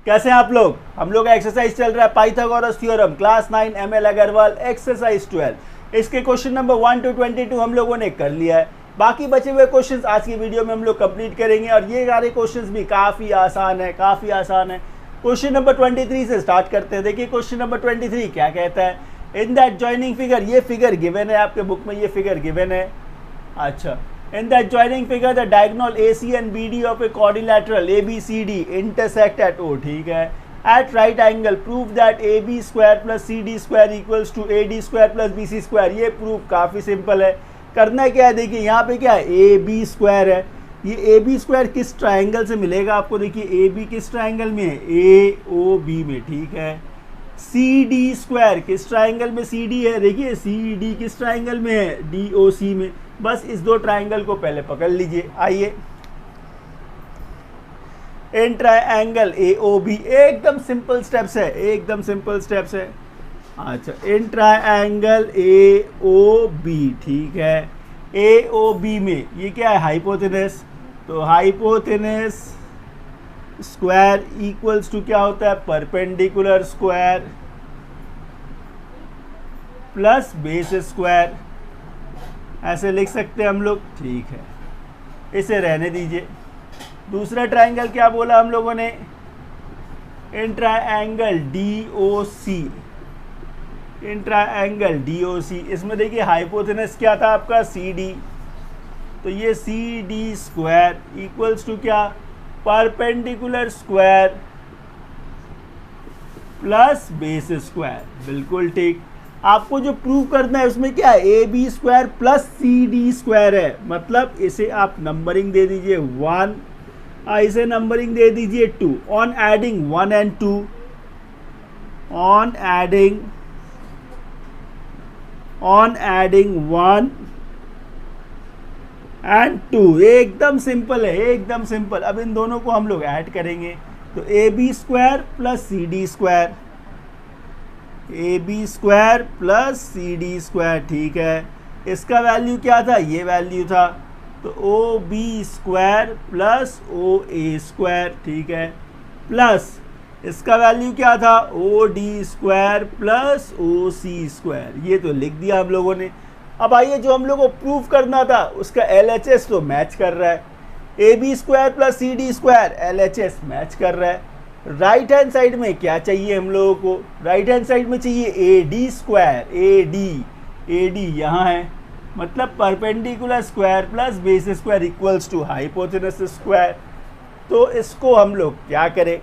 कैसे हैं आप लोग? हम लोग का एक्सरसाइज चल रहा है Pythagoras theorem class 9 ML Aggarwal exercise 12। इसके क्वेश्चन नंबर 1 to 22 हम लोगों ने कर लिया है। बाकी बचे हुए क्वेश्चंस आज की वीडियो में हम लोग कंप्लीट करेंगे और ये सारे क्वेश्चंस भी काफ़ी आसान है, काफ़ी आसान है। क्वेश्चन नंबर 23 से स्टार्ट करते हैं। देखिए क्वेश्चन नंबर 23 क्या कहता है। इन दैट जॉइनिंग फिगर, ये फिगर गिवन है आपके बुक में, ये फिगर गिवन है। अच्छा, in the adjoining figure the diagonal AC and BD of a quadrilateral ABCD intersect at O, ठीक है, at right angle prove that AB square plus CD square equals to AD square plus BC square। ये proof काफ़ी simple है। करना क्या है, देखिए यहाँ पे क्या है, AB स्क्वायर है। ये AB स्क्वायर किस ट्राइंगल से मिलेगा आपको? देखिए AB किस ट्राइंगल में है? AOB में, ठीक है। CD स्क्वायर किस ट्राइंगल में CD है? देखिए CD किस ट्राइंगल में है? DOC में। बस इस दो ट्राइंगल को पहले पकड़ लीजिए। आइए, इन ट्राइंगल AOB, एकदम सिंपल स्टेप्स है, एकदम सिंपल स्टेप्स है। अच्छा, इन ट्राइंगल AOB, ठीक है, AOB में ये क्या है? हाइपोटेनस। तो हाइपोटेनस स्क्वायर इक्वल्स टू क्या होता है? Perpendicular square plus base square, ऐसे लिख सकते हैं हम लोग, ठीक है। इसे रहने दीजिए। दूसरा ट्राइंगल क्या बोला हम लोगों ने? In triangle DOC, in triangle DOC, इसमें देखिए हाइपोथेनस क्या था आपका? CD। तो ये CD स्क्वायर इक्वल्स टू क्या? Perpendicular square plus base square, बिल्कुल ठीक। आपको जो प्रूव करना है उसमें क्या है? AB square plus CD square है, मतलब इसे आप नंबरिंग दे दीजिए 1, इसे नंबरिंग दे दीजिए 2। On adding 1 and 2, on adding 1 and 2, एकदम सिंपल है, एकदम सिंपल। अब इन दोनों को हम लोग ऐड करेंगे तो AB square plus CD square, AB square plus CD square, ठीक है। इसका वैल्यू क्या था? ये वैल्यू था। तो OB square plus OA square, ठीक है, प्लस इसका वैल्यू क्या था? OD square plus OC square. ये तो लिख दिया हम लोगों ने। अब आइए, जो हम लोग को प्रूफ करना था उसका LHS तो मैच कर रहा है। AB square plus CD square LHS match कर रहा है। राइट हैंड साइड में क्या चाहिए हम लोगों को? राइट हैंड साइड में चाहिए AD स्क्वायर, AD यहाँ है, मतलब perpendicular square plus base square equals to hypotenuse square. तो इसको हम लोग क्या करें?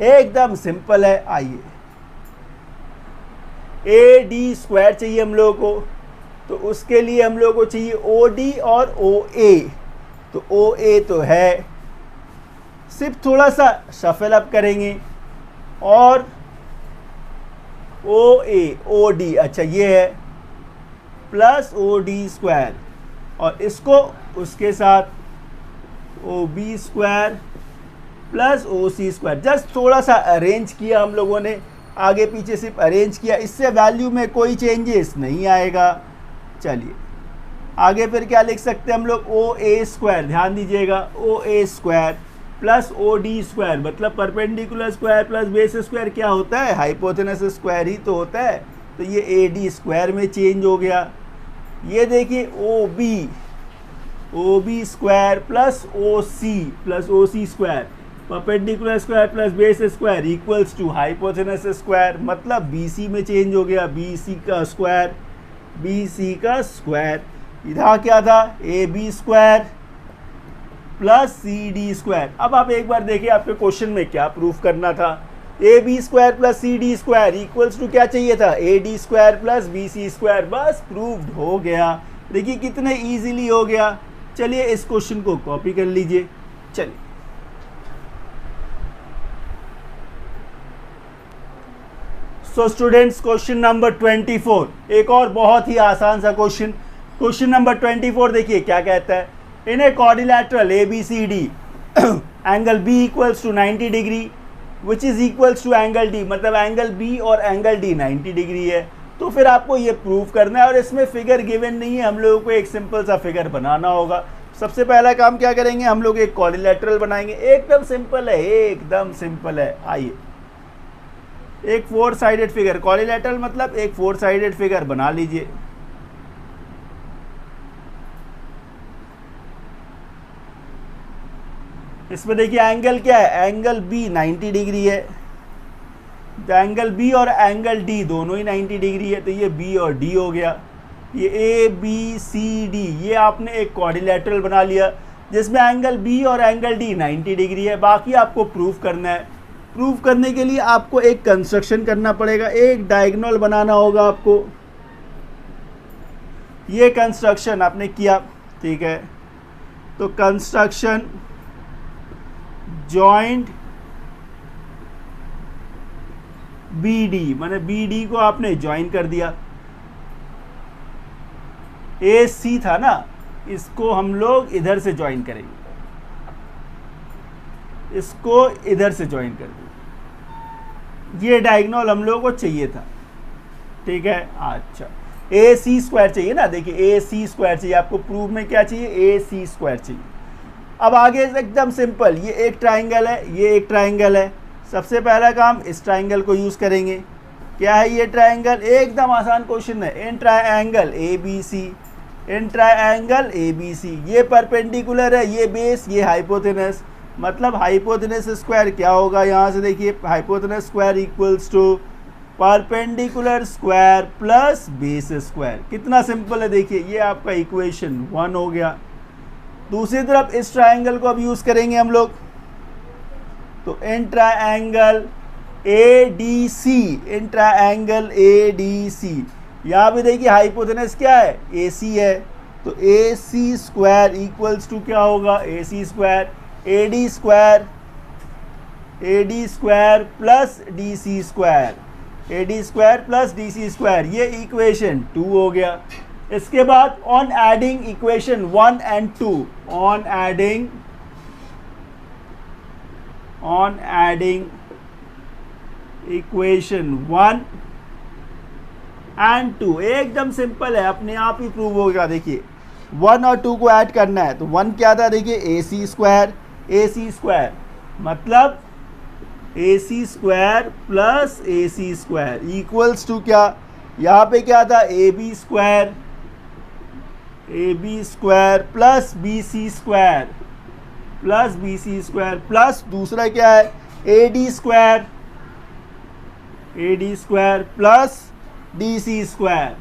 एकदम सिंपल है। आइए, AD स्क्वायर चाहिए हम लोगों को, तो उसके लिए हम लोगों को चाहिए OD और OA। तो OA तो है, सिर्फ थोड़ा सा शफल अप करेंगे और OD, अच्छा ये है, प्लस OD स्क्वायर, और इसको उसके साथ OB square plus OC square. Just थोड़ा सा अरेंज किया हम लोगों ने, आगे पीछे सिर्फ अरेंज किया, इससे वैल्यू में कोई चेंजेस नहीं आएगा। चलिए आगे फिर क्या लिख सकते हैं हम लोग? OA स्क्वायर, ध्यान दीजिएगा, OA square plus OD square, मतलब perpendicular square plus base square क्या होता है? हाइपोटेनस स्क्वायर ही तो होता है। तो ये AD स्क्वायर में चेंज हो गया। ये देखिए OB square plus OC square, perpendicular square plus base square equals to hypotenuse square, मतलब BC में चेंज हो गया, BC का स्क्वायर। इधर क्या था? AB square plus CD square. अब आप एक बार देखिए आपके क्वेश्चन में क्या प्रूफ करना था। AB square plus CD square equals to क्या चाहिए था? AD square plus BC square. बस प्रूव्ड हो गया। देखिए कितने इजीली हो गया। चलिए इस क्वेश्चन को कॉपी कर लीजिए। चलिए, सो स्टूडेंट्स, क्वेश्चन नंबर 24, एक और बहुत ही आसान सा क्वेश्चन। क्वेश्चन नंबर 24 देखिए क्या कहता है। In a quadrilateral ABCD angle B equals to 90 degree which is equals to angle D, मतलब एंगल B और एंगल D 90 डिग्री है। तो फिर आपको ये प्रूव करना है, और इसमें फिगर गिवन नहीं है, हम लोगों को एक सिंपल सा फिगर बनाना होगा। सबसे पहला काम क्या करेंगे, हम लोग एक क्वाड्रिलेटरल बनाएंगे। एकदम सिंपल है, एकदम सिंपल है। आइए, एक 4 साइडेड फिगर, क्वाड्रिलेटरल मतलब एक 4 साइडेड फिगर बना लीजिए। इसमें देखिए एंगल क्या है, एंगल बी 90 डिग्री है। तो एंगल बी और एंगल डी दोनों ही 90 डिग्री है, तो ये बी और डी हो गया। ये ए बी सी डी, ये आपने एक क्वाड्रिलेटरल बना लिया जिसमें एंगल बी और एंगल डी 90 डिग्री है। बाकी आपको प्रूफ करना है। प्रूफ करने के लिए आपको एक कंस्ट्रक्शन करना पड़ेगा, एक डायगोनल बनाना होगा आपको। ये कंस्ट्रक्शन आपने किया, ठीक है, तो कंस्ट्रक्शन जॉइंट बी डी, मैंने बी डी को आपने ज्वाइन कर दिया। ए सी था ना, इसको हम लोग इधर से ज्वाइन करेंगे, इसको इधर से ज्वाइन कर देंगे। ये डायगोनल हम लोगों को चाहिए था, ठीक है। अच्छा, ए सी स्क्वायर चाहिए ना, देखिए ए सी स्क्वायर चाहिए आपको। प्रूफ में क्या चाहिए, ए सी स्क्वायर चाहिए। अब आगे एकदम सिंपल, ये एक ट्राइंगल है, ये एक ट्राइंगल है। सबसे पहला काम इस ट्राइंगल को यूज़ करेंगे। क्या है ये ट्राइंगल, एकदम आसान क्वेश्चन है। In triangle A B C, in triangle A B C, ये परपेंडिकुलर है, ये बेस, ये हाइपोथेनस। मतलब हाइपोथेनस स्क्वायर क्या होगा, यहाँ से देखिए hypotenuse square equals to perpendicular square plus base square. कितना सिंपल है, देखिए ये आपका इक्वेशन 1 हो गया। दूसरी तरफ इस ट्राइंगल को अब यूज़ करेंगे हम लोग। तो in triangle A D C, in triangle A D C, यहाँ पे देखिए हाइपोथेनस क्या है, ए सी है। तो A C square equals to क्या होगा, A C square, A D square, A D square plus D C square, A D square plus D C square. ये इक्वेशन 2 हो गया। इसके बाद on adding equation 1 and 2, on adding equation 1 and 2, एकदम simple है, अपने आप ही प्रूव होगा। देखिए 1 और 2 को ऐड करना है। तो 1 क्या था, देखिए A C square, A C square मतलब A C square plus A C square equals to क्या, यहाँ पे क्या था, A B square, A B square plus B C square, plus B C square plus दूसरा क्या है, A D square, A D square plus D C square,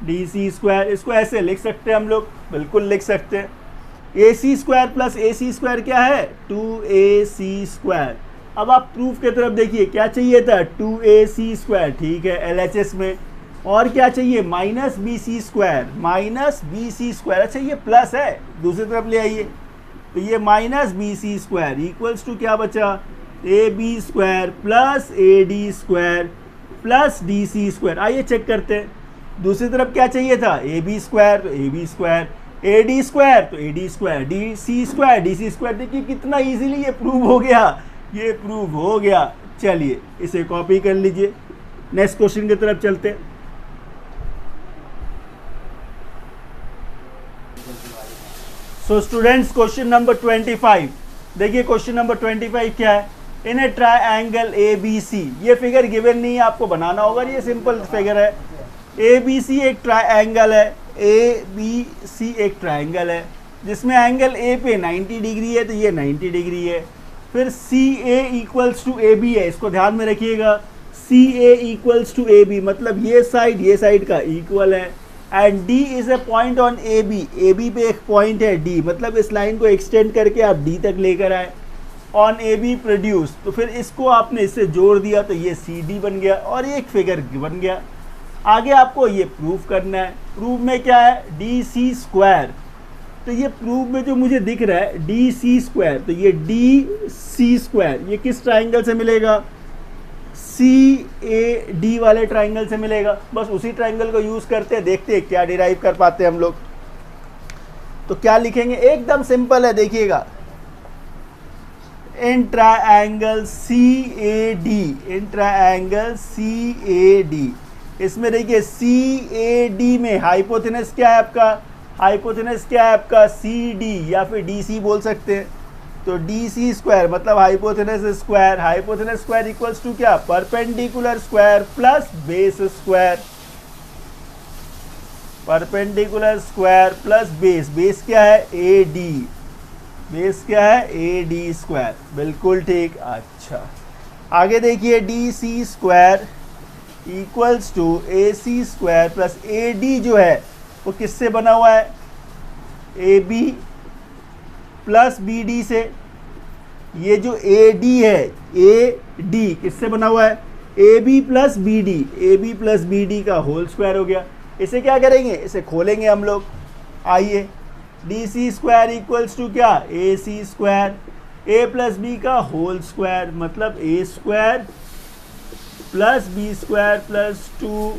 D C square. इसको ऐसे लिख सकते हैं हम लोग, बिल्कुल लिख सकते हैं। ए C square plus A C square क्या है, 2ए सी स्क्वायर। अब आप प्रूफ की तरफ देखिए, क्या चाहिए था, 2ac स्क्वायर, ठीक है, LHS में। और क्या चाहिए, minus B C square, minus B C square. अच्छा ये प्लस है, दूसरी तरफ ले आइए। तो ये minus B C square equals to क्या बचा, A B square plus A D square plus D C square. आइए चेक करते हैं। दूसरी तरफ क्या चाहिए था, ए बी स्क्वायर, तो A B square, A D square तो A D square, D C square, D C square. देखिए कितना इजीली ये प्रूव हो गया, ये प्रूव हो गया। चलिए इसे कॉपी कर लीजिए, नेक्स्ट क्वेश्चन की तरफ चलते हैं। सो स्टूडेंट्स, क्वेश्चन नंबर 25, देखिए क्वेश्चन नंबर 25 क्या है, in A triangle A B C. ये फिगर गिवन नहीं है, आपको बनाना होगा, ये सिंपल फिगर है। ए बी सी एक ट्राइंगल है, ए बी सी एक ट्राइंगल है जिसमें एंगल ए पे 90 डिग्री है, तो ये 90 डिग्री है। फिर C A equals to A B है, इसको ध्यान में रखिएगा। C A equals to A B मतलब ये साइड का इक्वल है। And D is a point on A B पे एक पॉइंट है डी, मतलब इस लाइन को एक्सटेंड करके आप डी तक लेकर आए। ऑन ए बी प्रोड्यूस, तो फिर इसको आपने इससे जोड़ दिया तो ये सी डी बन गया और एक फिगर बन गया। आगे आपको ये प्रूफ करना है। प्रूफ में क्या है, डी सी स्क्वायर। तो ये प्रूफ में जो मुझे दिख रहा है डी सी स्क्वायर, तो ये डी सी स्क्वायर ये किस ट्राइंगल से मिलेगा, सी ए डी वाले ट्राइंगल से मिलेगा। बस उसी ट्राइंगल को यूज़ करते हैं, देखते हैं क्या डिराइव कर पाते हैं हम लोग। तो क्या लिखेंगे, एकदम सिंपल है, देखिएगा। In triangle C A D, in triangle C A D, इसमें देखिए सी ए डी में हाइपोथेनस क्या है आपका, हाइपोथेनस क्या है आपका, सी डी या फिर डी सी बोल सकते हैं। तो डी सी स्क्वायर मतलब हाइपोथेनस स्क्वायर, हाइपोथेनस स्क्वायर इक्वल्स टू क्या, perpendicular square plus base square, perpendicular square plus base, base क्या है ए डी, बेस क्या है ए डी स्क्वायर, बिल्कुल ठीक। अच्छा आगे देखिए, D C square equals to A C square plus A D जो है वो किससे बना हुआ है, A B plus B D से। ये जो ए डी है, ए डी किससे बना हुआ है, A B plus B D, A B plus B D का होल स्क्वायर हो गया। इसे क्या करेंगे, इसे खोलेंगे हम लोग। आइए, D C square equals to क्या, A C square, A plus B का होल स्क्वायर मतलब A square plus B square plus 2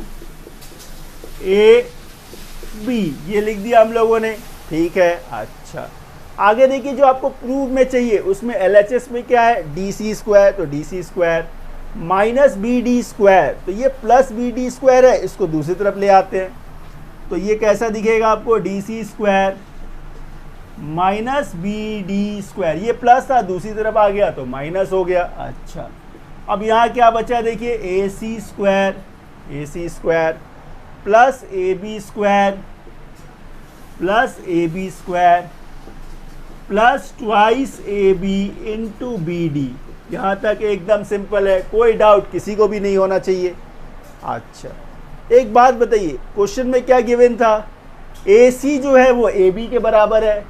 B, ये लिख दिया हम लोगों ने, ठीक है। अच्छा आगे देखिए, जो आपको प्रूफ में चाहिए उसमें एलएचएस में क्या है, डी सी स्क्वायर, तो D C square minus B D square, तो ये प्लस बी डी स्क्वायर है, इसको दूसरी तरफ ले आते हैं। तो ये कैसा दिखेगा आपको, D C square minus B D square, ये प्लस था दूसरी तरफ आ गया तो माइनस हो गया। अच्छा अब यहाँ क्या बचा देखिए, A C square plus A B square plus A B square plus twice A B into B D. यहाँ तक एकदम सिंपल है, कोई डाउट किसी को भी नहीं होना चाहिए। अच्छा एक बात बताइए, क्वेश्चन में क्या गिवन था, ए सी जो है वो ए बी के बराबर है,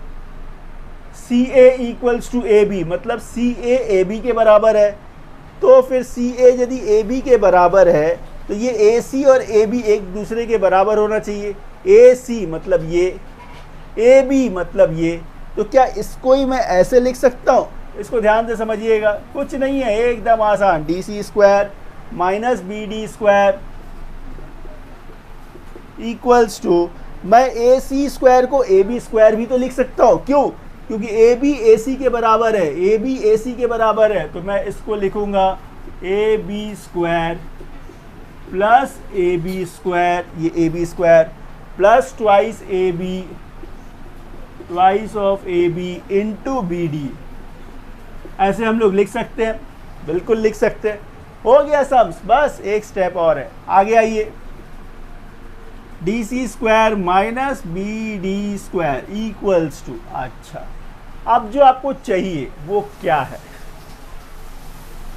सी A equals to A B मतलब सी ए बी के बराबर है। तो फिर सी ए यदि ए बी के बराबर है तो ये ए सी और ए बी एक दूसरे के बराबर होना चाहिए। ए सी मतलब ये, ए बी मतलब ये, तो क्या इसको ही मैं ऐसे लिख सकता हूँ, इसको ध्यान से समझिएगा, कुछ नहीं है, एकदम आसान, D C square minus B D square equals to, मैं ए सी स्क्वायर को ए बी स्क्वायर भी तो लिख सकता हूँ, क्यों, क्योंकि ए बी ए सी के बराबर है, ए बी ए सी के बराबर है, तो मैं इसको लिखूंगा A B square plus A B square, ये A B square plus twice A B, twice of A B into B D, ऐसे हम लोग लिख सकते हैं, बिल्कुल लिख सकते हैं। हो गया सम्स, बस एक स्टेप और है, आगे आइए, D C square minus B D square equals to, अच्छा अब जो आपको चाहिए वो क्या है,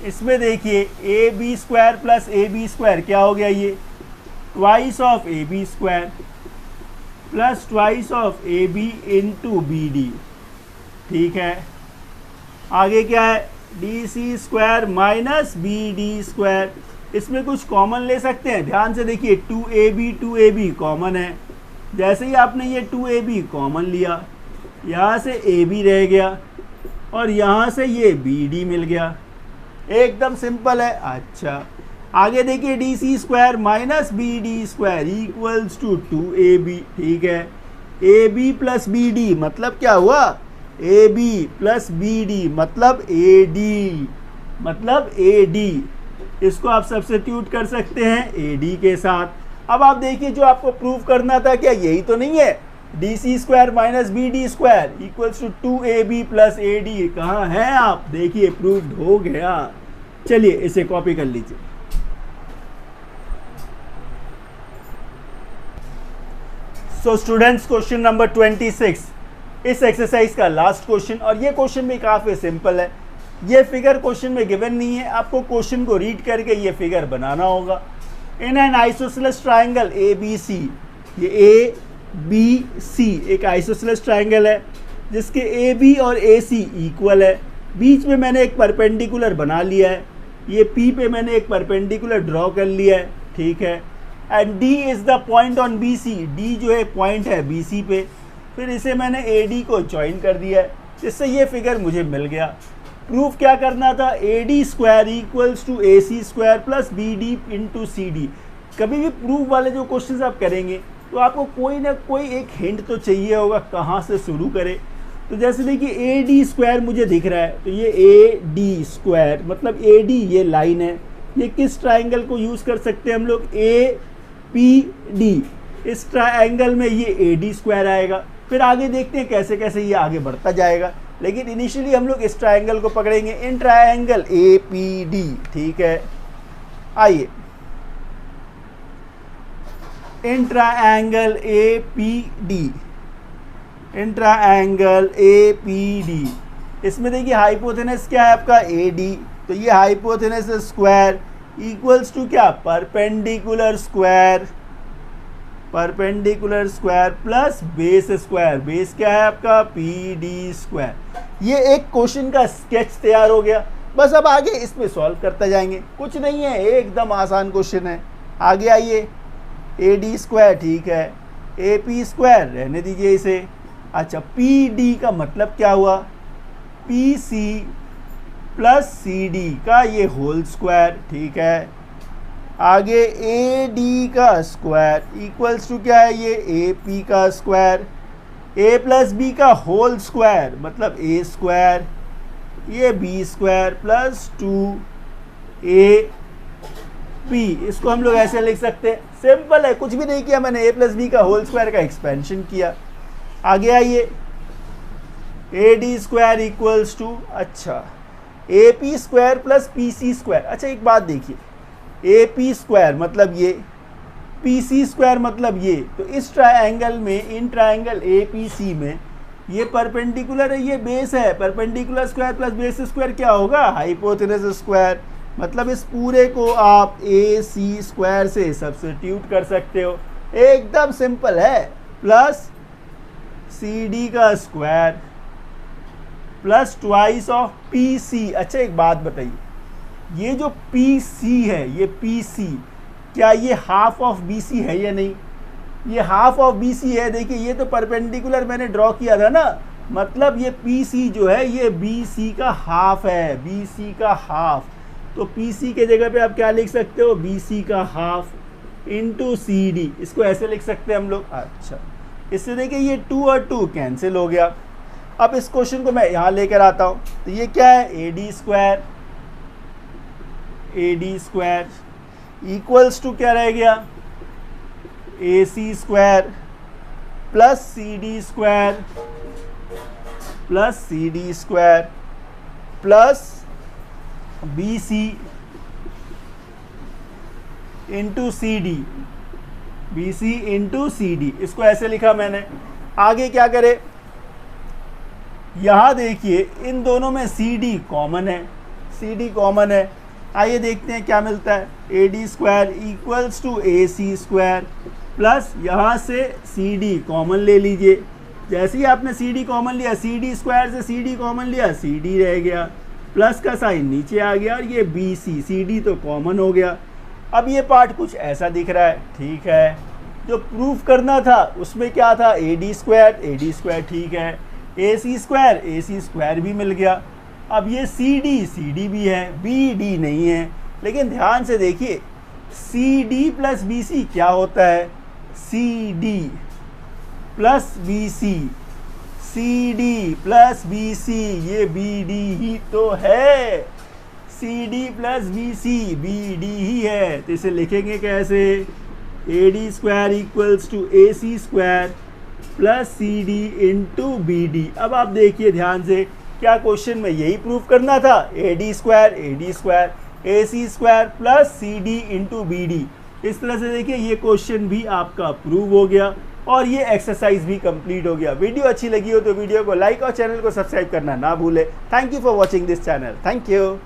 इसमें देखिए A B square plus A B square क्या हो गया, ये twice of A B square plus twice of A B into B D, ठीक है। आगे क्या है, D C square minus B D square, इसमें कुछ कॉमन ले सकते हैं, ध्यान से देखिए, 2ab कॉमन है, जैसे ही आपने ये 2ab कॉमन लिया, यहाँ से ab रह गया और यहाँ से ये bd मिल गया, एकदम सिंपल है। अच्छा आगे देखिए, D C square minus B D square equals to 2ab, ठीक है। ab प्लस बी डी मतलब क्या हुआ, ab प्लस बी डी मतलब ad, मतलब ad, इसको आप सब्स्टिट्यूट कर सकते हैं ad के साथ। अब आप देखिए, जो आपको प्रूफ करना था क्या यही तो नहीं है, D C square minus B D square equals to 2ab plus A D, कहाँ है आप, देखिए प्रूफ हो गया। चलिए इसे कॉपी कर लीजिए। सो स्टूडेंट्स, क्वेश्चन नंबर 26 इस एक्सरसाइज का लास्ट क्वेश्चन, और ये क्वेश्चन भी काफ़ी सिंपल है। ये फिगर क्वेश्चन में गिवन नहीं है, आपको क्वेश्चन को रीड करके ये फिगर बनाना होगा। In an isosceles triangle A B C, ये ए बी सी एक आइसोसेलेस ट्राइंगल है जिसके ए बी और ए सी इक्वल है। बीच में मैंने एक परपेंडिकुलर बना लिया है, ये पी पे मैंने एक परपेंडिकुलर ड्रॉ कर लिया है, ठीक है। And D is the point on B C, D जो है पॉइंट है बी सी पे, फिर इसे मैंने ए डी को ज्वाइन कर दिया है, जिससे ये फिगर मुझे मिल गया। प्रूफ क्या करना था, A D square equals to A C square plus B D into C D. कभी भी प्रूफ वाले जो क्वेश्चन आप करेंगे तो आपको कोई ना कोई एक हिंट तो चाहिए होगा कहाँ से शुरू करें। तो जैसे देखिए, ए डी स्क्वायर मुझे दिख रहा है, तो ये ए डी स्क्वायर मतलब ए डी ये लाइन है, ये किस ट्राइंगल को यूज़ कर सकते हैं हम लोग, ए पी डी, इस ट्रायंगल में ये AD स्क्वायर आएगा। फिर आगे देखते हैं कैसे कैसे ये आगे बढ़ता जाएगा, लेकिन इनिशियली हम लोग इस ट्रायंगल को पकड़ेंगे, इन ट्रायंगल APD। ठीक है, आइए in triangle APD, in triangle APD, इसमें देखिए हाइपोथेनस क्या है आपका AD, तो ये हाइपोथेनस स्क्वायर इक्वल्स टू क्या, perpendicular square, perpendicular square plus base square, base क्या है आपका PD स्क्वायर। ये एक क्वेश्चन का स्केच तैयार हो गया। बस अब आगे इसमें सॉल्व करते जाएंगे, कुछ नहीं है, एकदम आसान क्वेश्चन है। आगे आइए, AD स्क्वायर ठीक है, AP स्क्वायर रहने दीजिए इसे। अच्छा, PD का मतलब क्या हुआ, PC प्लस CD का ये होल स्क्वायर। ठीक है, आगे AD का स्क्वायर इक्वल्स टू क्या है, ये AP का स्क्वायर, A प्लस B का होल स्क्वायर मतलब A स्क्वायर, ये B स्क्वायर प्लस 2AP। इसको हम लोग ऐसे लिख सकते हैं, सिंपल है, कुछ भी नहीं किया मैंने, A प्लस B का होल स्क्वायर का एक्सपेंशन किया। आगे आइए, AD स्क्वायर इक्वल्स टू, अच्छा AP square plus PC square. अच्छा एक बात देखिए, AP स्क्वायर मतलब ये, PC स्क्वायर मतलब ये, तो इस ट्रायंगल में, इन ट्रायंगल APC में ये परपेंडिकुलर है, ये बेस है, perpendicular square plus base square क्या होगा, हाइपोथेनस स्क्वायर। मतलब इस पूरे को आप AC स्क्वायर से सब्स्टिट्यूट कर सकते हो, एकदम सिंपल है, प्लस CD का square plus twice of PC। अच्छा एक बात बताइए, ये जो PC है, ये PC क्या ये हाफ ऑफ BC है या नहीं, ये हाफ ऑफ BC है। देखिए ये तो परपेंडिकुलर मैंने ड्रॉ किया था ना, मतलब ये PC जो है ये BC का हाफ है, BC का हाफ। तो PC के जगह पे आप क्या लिख सकते हो, BC का हाफ इंटू CD, इसको ऐसे लिख सकते हैं हम लोग। अच्छा, इससे देखिए ये 2 और 2 कैंसिल हो गया। अब इस क्वेश्चन को मैं यहाँ लेकर आता हूँ, तो ये क्या है, AD square, AD square equals to क्या रह गया, AC square plus CD square plus CD square plus BC into CD, BC into CD, इसको ऐसे लिखा मैंने। आगे क्या करे, यहाँ देखिए इन दोनों में CD कॉमन है, CD कॉमन है। आइए देखते हैं क्या मिलता है, AD square equals to AC square plus यहाँ से CD कॉमन ले लीजिए। जैसे ही आपने CD कॉमन लिया, CD स्क्वायर से CD कॉमन लिया, CD रह गया, प्लस का साइन नीचे आ गया, और ये BC, CD तो कॉमन हो गया। अब ये पार्ट कुछ ऐसा दिख रहा है, ठीक है। जो प्रूफ करना था उसमें क्या था, AD स्क्वायर ठीक है, AC स्क्वायर भी मिल गया। अब ये CD भी है, BD नहीं है। लेकिन ध्यान से देखिए, CD प्लस BC क्या होता है, CD plus BC, CD plus BC, ये BD ही तो है, CD प्लस BC BD ही है। तो इसे लिखेंगे कैसे, AD square equals to AC square plus CD into BD। अब आप देखिए ध्यान से, क्या क्वेश्चन में यही प्रूफ करना था, AD square AC square plus CD into BD। इस तरह से देखिए ये क्वेश्चन भी आपका प्रूव हो गया और ये एक्सरसाइज भी कंप्लीट हो गया। वीडियो अच्छी लगी हो तो वीडियो को लाइक और चैनल को सब्सक्राइब करना ना भूले। Thank you for watching this channel, thank you.